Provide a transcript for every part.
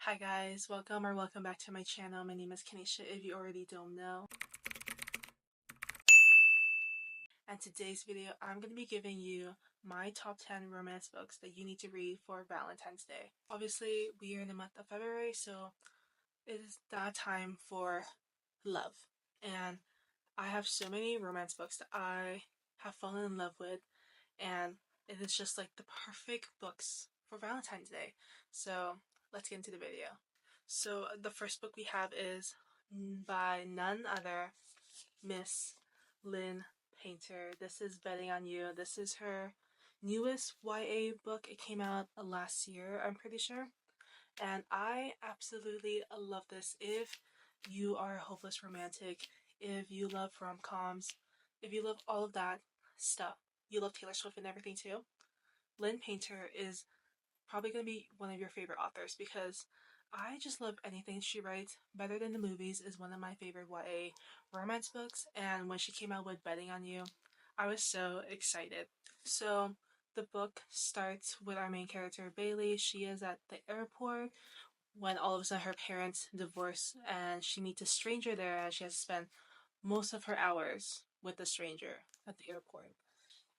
Hi guys, welcome back to my channel. My name is Kanisha if you already don't know. And today's video I'm going to be giving you my top 10 romance books that you need to read for Valentine's Day. Obviously we are in the month of February, so it is that time for love. And I have so many romance books that I have fallen in love with, and it is just like the perfect books for Valentine's Day. So let's get into the video. So the first book we have is by none other Miss Lynn Painter. This is Betting on You. This is her newest YA book. It came out last year, I'm pretty sure. And I absolutely love this. If you are a hopeless romantic, if you love rom-coms, if you love all of that stuff, you love Taylor Swift and everything too, Lynn Painter is probably going to be one of your favorite authors because I just love anything she writes. Better Than the Movies is one of my favorite YA romance books, and when she came out with Betting on You, I was so excited. So the book starts with our main character Bailey. She is at the airport when all of a sudden her parents divorce and she meets a stranger there, and she has to spend most of her hours with the stranger at the airport.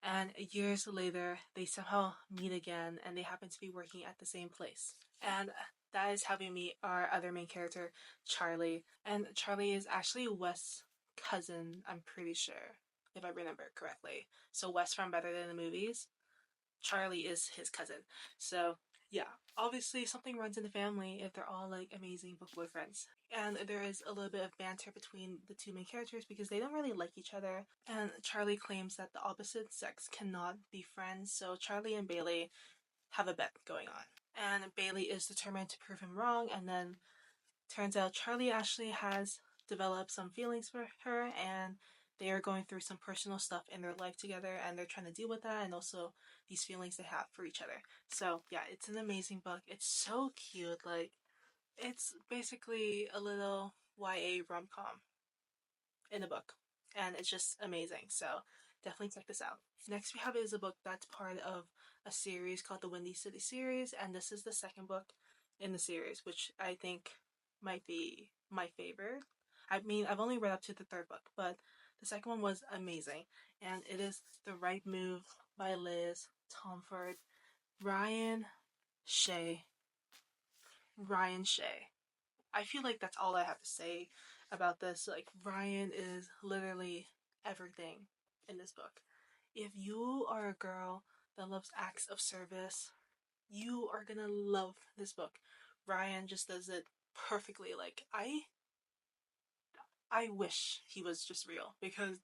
And years later, they somehow meet again and they happen to be working at the same place. And that is how we meet our other main character, Charlie. And Charlie is actually Wes' cousin, I'm pretty sure, if I remember correctly. So Wes from Better Than the Movies, Charlie is his cousin. So yeah, obviously something runs in the family if they're all like amazing book boyfriends. And there is a little bit of banter between the two main characters because they don't really like each other. And Charlie claims that the opposite sex cannot be friends, so Charlie and Bailey have a bet going on. And Bailey is determined to prove him wrong, and then turns out Charlie actually has developed some feelings for her, and they are going through some personal stuff in their life together, and they're trying to deal with that and also these feelings they have for each other. So yeah, it's an amazing book. It's so cute. Like, it's basically a little YA rom-com in a book, and it's just amazing. So definitely check this out. Next we have is a book that's part of a series called the Windy City series, and this is the second book in the series, which I think might be my favorite. I mean, I've only read up to the third book, but the second one was amazing, and it is The Right Move by Liz Tomford. Ryan Shea. Ryan Shea. I feel like that's all I have to say about this. Like, Ryan is literally everything in this book. If you are a girl that loves acts of service, you are gonna love this book. Ryan just does it perfectly. Like, I wish he was just real because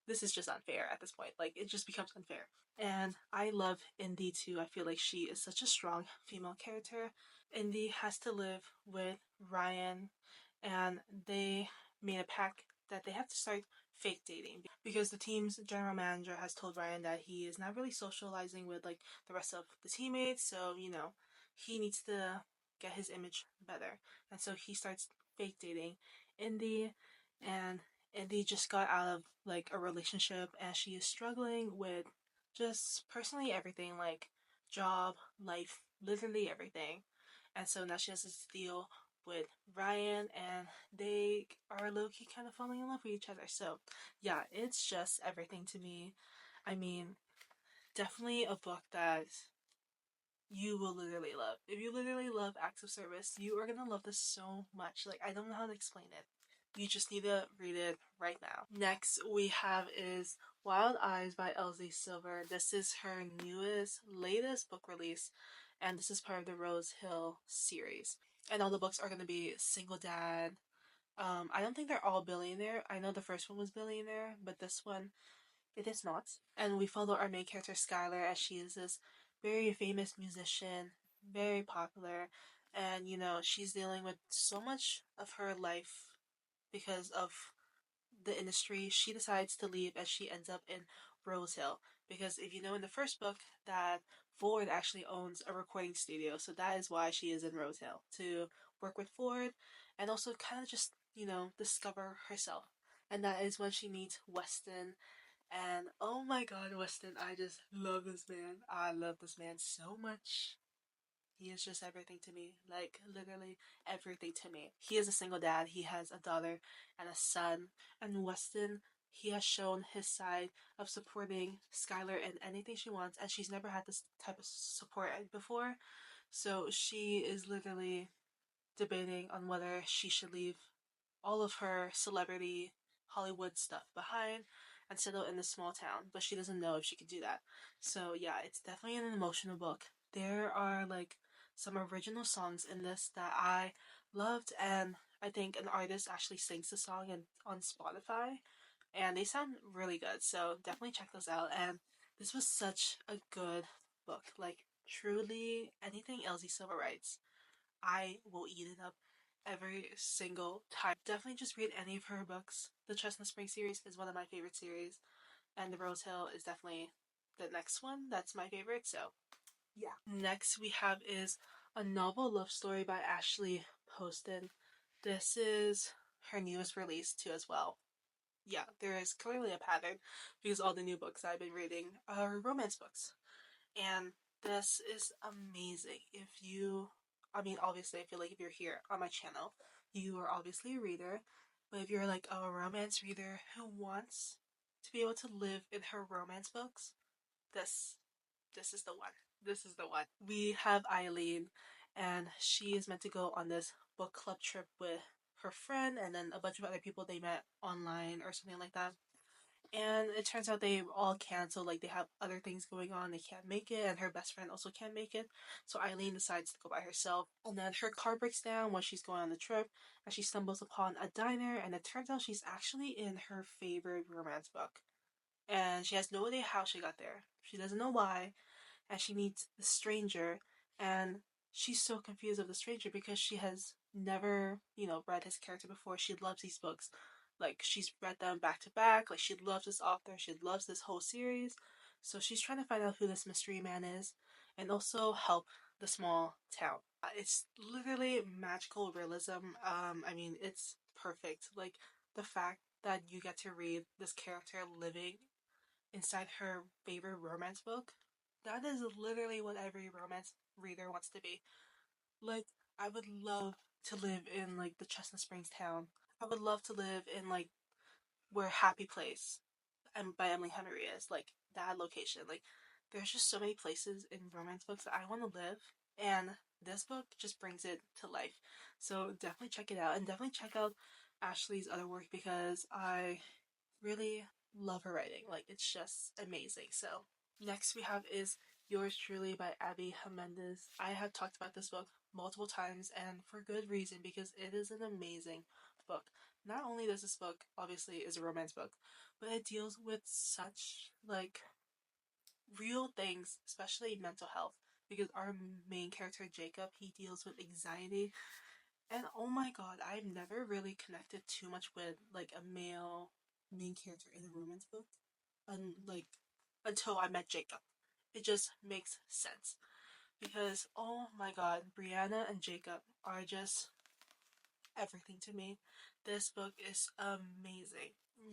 this is just unfair at this point. Like, it just becomes unfair. And I love Indy too. I feel like she is such a strong female character. Indy has to live with Ryan, and they made a pact that they have to start fake dating because the team's general manager has told Ryan that he is not really socializing with like the rest of the teammates, so he needs to get his image better. And so he starts fake dating Indy, and Indy just got out of like a relationship and she is struggling with just personally everything, like job, life, literally everything. And so now she has to deal with Ryan, and they are low-key kind of falling in love with each other. So yeah, it's just everything to me. I mean, definitely a book that you will literally love. If you literally love acts of service, you are gonna love this so much. Like, I don't know how to explain it. You just need to read it right now. Next we have is Wild Eyes by Elsie Silver. This is her latest book release, and this is part of the Rose Hill series. And all the books are gonna be single dad. I don't think they're all billionaire. I know the first one was billionaire, but this one it is not. And we follow our main character Skylar as she is this very famous musician, very popular, and she's dealing with so much of her life because of the industry. She decides to leave as she ends up in Rose Hill. Because if you know in the first book that Ford actually owns a recording studio, so that is why she is in Rose Hill, to work with Ford and also kind of just, discover herself. And that is when she meets Weston, and oh my god, Weston, I just love this man. I love this man so much. He is just everything to me. Like, literally everything to me. He is a single dad. He has a daughter and a son. And Weston, he has shown his side of supporting Skylar in anything she wants, and she's never had this type of support before. So she is literally debating on whether she should leave all of her celebrity Hollywood stuff behind and settle in a small town, but she doesn't know if she could do that. So yeah, it's definitely an emotional book. There are like some original songs in this that I loved, and I think an artist actually sings the song on Spotify, and they sound really good. So definitely check those out. And this was such a good book. Like, truly, anything Elsie Silver writes, I will eat it up every single time. Definitely just read any of her books. The Chestnut Spring series is one of my favorite series, and the Rose Hill is definitely the next one that's my favorite. So yeah. Next we have is a novel love story by Ashley Poston. This is her newest release too as well. Yeah, there is clearly a pattern because all the new books I've been reading are romance books. And this is amazing. If you, I mean, obviously, I feel like if you're here on my channel, you are obviously a reader. But if you're like a romance reader who wants to be able to live in her romance books, this this is the one. This is the one. We have Eileen, and she is meant to go on this book club trip with her friend and then a bunch of other people they met online or something like that. And it turns out they all cancel, like they have other things going on, they can't make it, and her best friend also can't make it. So Eileen decides to go by herself. And then her car breaks down when she's going on the trip, and she stumbles upon a diner, and it turns out she's actually in her favorite romance book. And she has no idea how she got there. She doesn't know why, and she meets the stranger, and she's so confused of the stranger because she has never, read his character before. She loves these books. Like, she's read them back to back. Like, she loves this author. She loves this whole series. So she's trying to find out who this mystery man is and also help the small town. It's literally magical realism. I mean, it's perfect. Like, the fact that you get to read this character living inside her favorite romance book, that is literally what every romance reader wants to be. Like, I would love to live in like the Chestnut Springs town. I would love to live in like where Happy Place and by Emily Henry is, like that location. Like, there's just so many places in romance books that I want to live, and this book just brings it to life. So definitely check it out, and definitely check out Ashley's other work because I really love her writing. Like, it's just amazing. So next we have is Yours Truly by Abby Jimenez. I have talked about this book multiple times and for good reason because it is an amazing book. Not only does this book obviously is a romance book, but it deals with such like real things, especially mental health, because our main character Jacob, he deals with anxiety, and oh my god, I've never really connected too much with like a male main character in a romance book, like until I met Jacob. It just makes sense because oh my god, Brianna and Jacob are just everything to me. This book is amazing.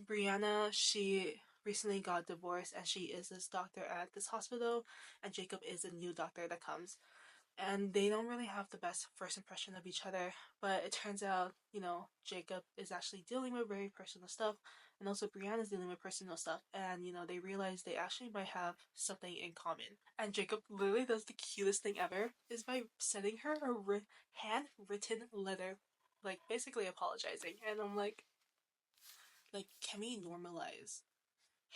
Brianna, she recently got divorced and she is this doctor at this hospital, and Jacob is a new doctor that comes, and they don't really have the best first impression of each other. But it turns out, Jacob is actually dealing with very personal stuff, and also Brianna's dealing with personal stuff, and they realize they actually might have something in common. And Jacob literally does the cutest thing ever is by sending her a handwritten letter, like basically apologizing. And I'm like, can we normalize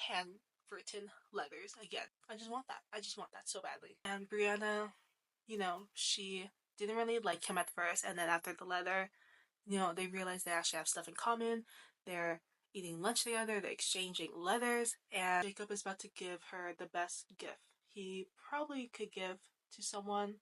handwritten letters again? I just want that. I just want that so badly. And Brianna, she didn't really like him at first, and then after the letter, they realize they actually have stuff in common. They're eating lunch together, they're exchanging letters, and Jacob is about to give her the best gift he probably could give to someone.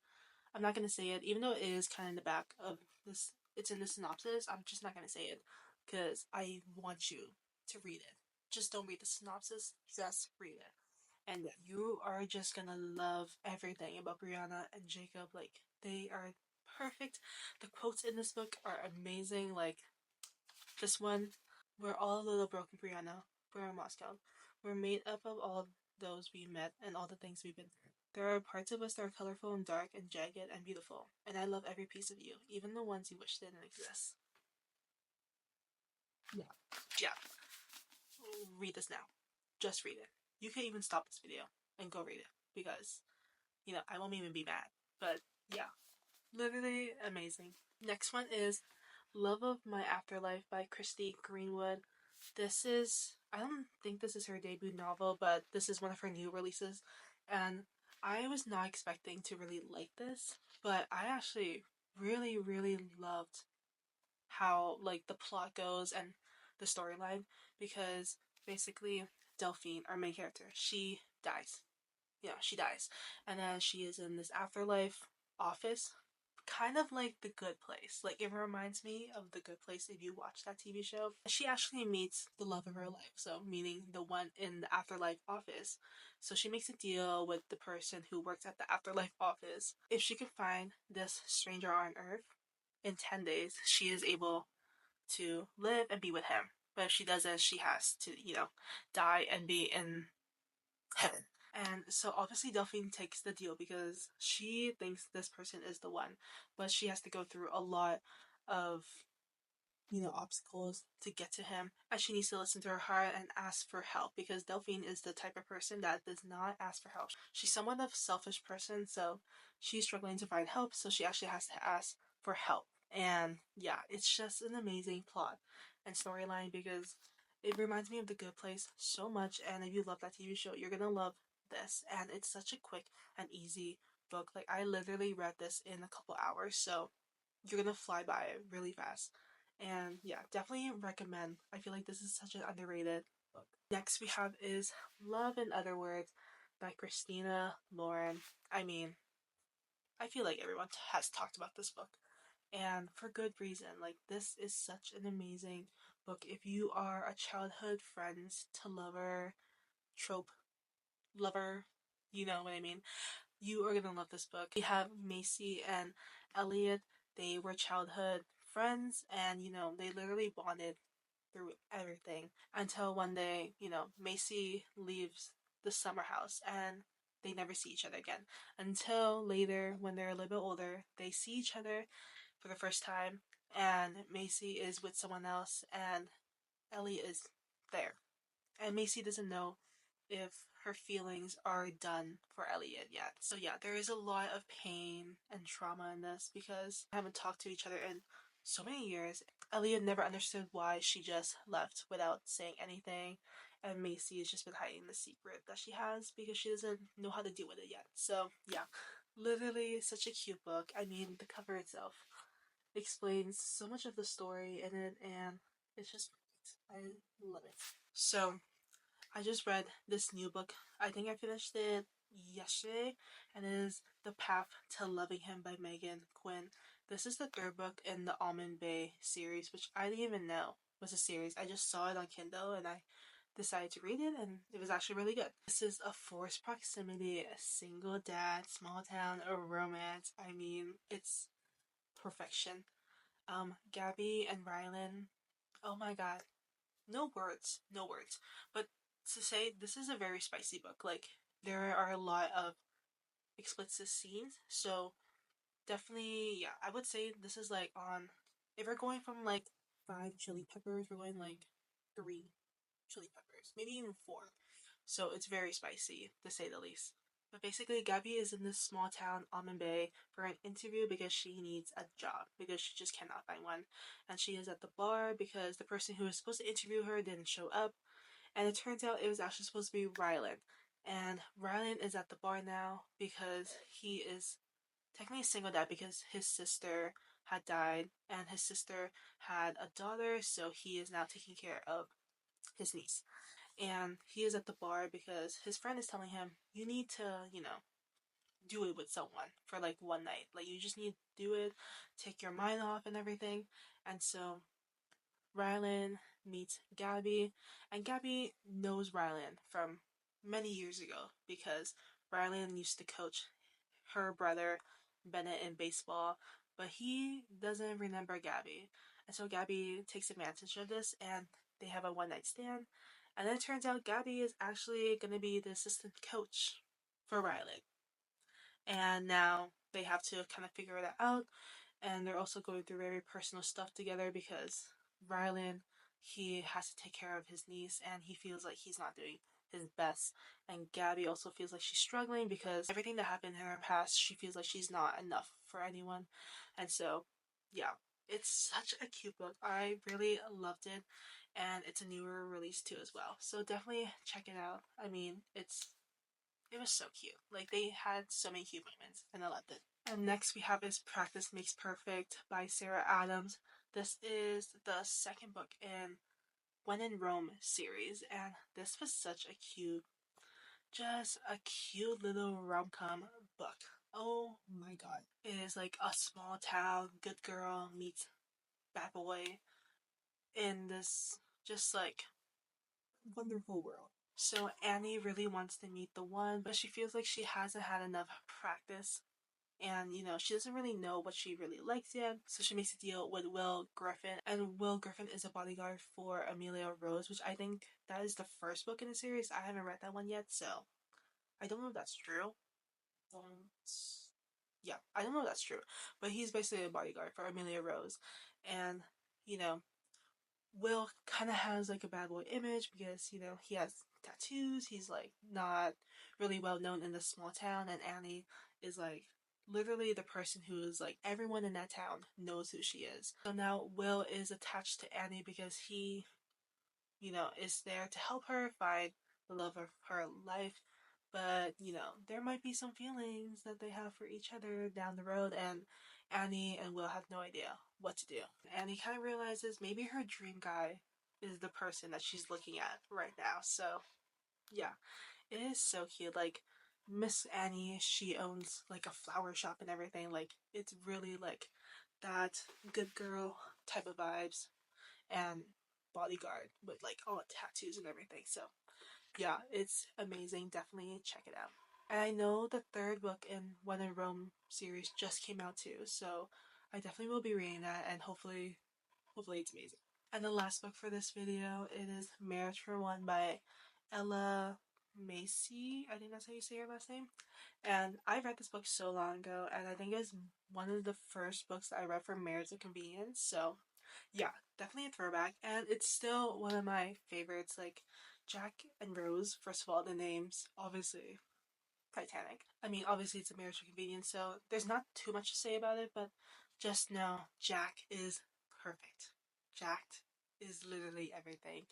I'm not gonna say it, even though it is kind of in the back of this, it's in the synopsis. I'm just not gonna say it because I want you to read it. Just don't read the synopsis, just read it, and you are just gonna love everything about Brianna and Jacob. Like, they are perfect. The quotes in this book are amazing. Like this one, we're all a little broken, Brianna. We're in Moscow. We're made up of all those we met and all the things we've been through. There are parts of us that are colorful and dark and jagged and beautiful, and I love every piece of you, even the ones you wish didn't exist. Yeah. Yeah. Read this now. Just read it. You can even stop this video and go read it because, I won't even be mad. But yeah, literally amazing. Next one is Love of My Afterlife by Christy Greenwood. I don't think this is her debut novel, but this is one of her new releases. And I was not expecting to really like this, but I actually really, really loved how like the plot goes and the storyline because basically Delphine, our main character, she dies. She dies. And then she is in this afterlife office, kind of like The Good Place. Like it reminds me of The Good Place if you watch that TV show. She actually meets the love of her life, so meaning the one in the afterlife office. So she makes a deal with the person who works at the afterlife office. If she could find this stranger on Earth in 10 days, she is able to live and be with him. But if she doesn't, she has to, die and be in heaven. And so obviously Delphine takes the deal because she thinks this person is the one, but she has to go through a lot of obstacles to get to him. And she needs to listen to her heart and ask for help because Delphine is the type of person that does not ask for help. She's somewhat of a selfish person, so she's struggling to find help, so she actually has to ask for help. And yeah, it's just an amazing plot and storyline because it reminds me of The Good Place so much. And if you love that TV show, you're gonna love this. And it's such a quick and easy book. Like, I literally read this in a couple hours, so you're gonna fly by it really fast. And yeah, definitely recommend. I feel like this is such an underrated book. Next we have is Love in Other Words by Christina Lauren. I mean, I feel like everyone has talked about this book. And for good reason. Like, this is such an amazing book. If you are a childhood friends to lover trope lover, you know what I mean. You are gonna love this book. We have Macy and Elliot. They were childhood friends, and they literally bonded through everything until one day, Macy leaves the summer house and they never see each other again. Until later, when they're a little bit older, they see each other for the first time, and Macy is with someone else, and Elliot is there. And Macy doesn't know if her feelings are done for Elliot yet. So yeah, there is a lot of pain and trauma in this because they haven't talked to each other in so many years. Elliot never understood why she just left without saying anything, and Macy has just been hiding the secret that she has because she doesn't know how to deal with it yet. So yeah, literally such a cute book. I mean, the cover itself explains so much of the story in it, and it's just great. I love it. So I just read this new book. I think I finished it yesterday, and it is The Path to Loving Him by Megan Quinn. This is the third book in the Almond Bay series, which I didn't even know was a series. I just saw it on Kindle and I decided to read it, and it was actually really good. This is a forced proximity, a single dad, small town, a romance. I mean, it's perfection. Gabby and Rylan, oh my god, no words, no words. But to say this is a very spicy book. Like, there are a lot of explicit scenes, so definitely, yeah, I would say this is like on. If we're going from like 5 chili peppers, we're going like 3 chili peppers, maybe even 4. So it's very spicy to say the least. But basically, Gabby is in this small town, Almond Bay, for an interview because she needs a job because she just cannot find one. And she is at the bar because the person who was supposed to interview her didn't show up. And it turns out it was actually supposed to be Rylan. And Rylan is at the bar now because he is technically a single dad because his sister had died and his sister had a daughter, so he is now taking care of his niece. And he is at the bar because his friend is telling him, you need to, do it with someone for like one night. Like, you just need to do it, take your mind off and everything. And so Rylan meets Gabby, and Gabby knows Rylan from many years ago because Rylan used to coach her brother Bennett in baseball, but he doesn't remember Gabby. And so Gabby takes advantage of this and they have a one night stand. And then it turns out Gabby is actually going to be the assistant coach for Rylan. and now they have to kind of figure that out. And they're also going through very personal stuff together because Rylan, he has to take care of his niece and he feels like he's not doing his best. And Gabby also feels like she's struggling because everything that happened in her past, she feels like she's not enough for anyone. And so, yeah, it's such a cute book. I really loved it, and it's a newer release too as well. So definitely check it out. I mean, it was so cute. Like they had so many cute moments, and I loved it. And next we have is Practice Makes Perfect by Sarah Adams. This is the second book in When in Rome series, and this was such a cute, just a cute little rom-com book. Oh my god. It is like a small town, good girl meets bad boy in this just like wonderful world. So Annie really wants to meet the one, but she feels like she hasn't had enough practice. And, she doesn't really know what she really likes yet. So she makes a deal with Will Griffin. And Will Griffin is a bodyguard for Amelia Rose, which I think that is the first book in the series. I haven't read that one yet, so I don't know if that's true. Um, yeah, I don't know if that's true. But he's basically a bodyguard for Amelia Rose. And, you know, Will kind of has like a bad boy image because, he has tattoos. He's like not really well known in this small town, and Annie is like literally the person who is like everyone in that town knows who she is. So now Will is attached to Annie because he, is there to help her find the love of her life. But, there might be some feelings that they have for each other down the road, and Annie and Will have no idea what to do. Annie kind of realizes maybe her dream guy is the person that she's looking at right now. So, yeah, it is so cute. Like, Miss Annie, she owns like a flower shop and everything. Like, it's really like that good girl type of vibes, and bodyguard with like all the tattoos and everything. So yeah, it's amazing. Definitely check it out. And I know the third book in When in Rome series just came out too, so I definitely will be reading that, and hopefully it's amazing. And the last book for this video, it is Marriage for One by Ella Macy. I think that's how you say her last name. And I read this book so long ago, and I think it's one of the first books that I read for Marriage of Convenience. So yeah, definitely a throwback, and it's still one of my favorites. Like Jack and Rose, first of all, the names, obviously Titanic. I mean, obviously it's a marriage for convenience, so there's not too much to say about it, but just know Jack is perfect. Jack is literally everything.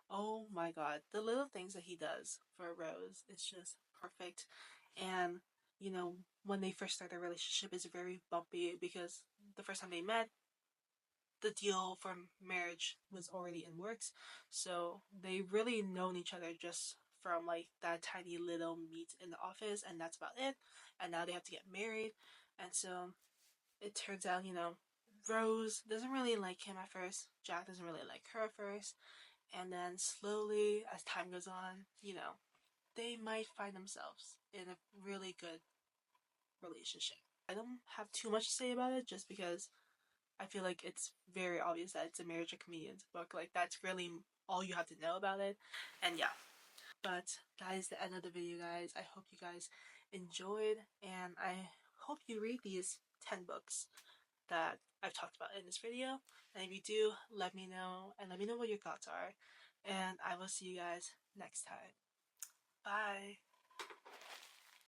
Oh my god, the little things that he does for Rose is just perfect. And, when they first start their relationship is very bumpy because the first time they met, the deal for marriage was already in works. So they really known each other just from like that tiny little meet in the office, and that's about it. And now they have to get married. And so it turns out, Rose doesn't really like him at first. Jack doesn't really like her at first. And then slowly, as time goes on, they might find themselves in a really good relationship. I don't have too much to say about it just because I feel like it's very obvious that it's a marriage of convenience book. Like that's really all you have to know about it. And yeah. But that is the end of the video, guys. I hope you guys enjoyed, and I hope you read these 10 books that I've talked about in this video. And if you do, let me know, and let me know what your thoughts are. And I will see you guys next time. Bye.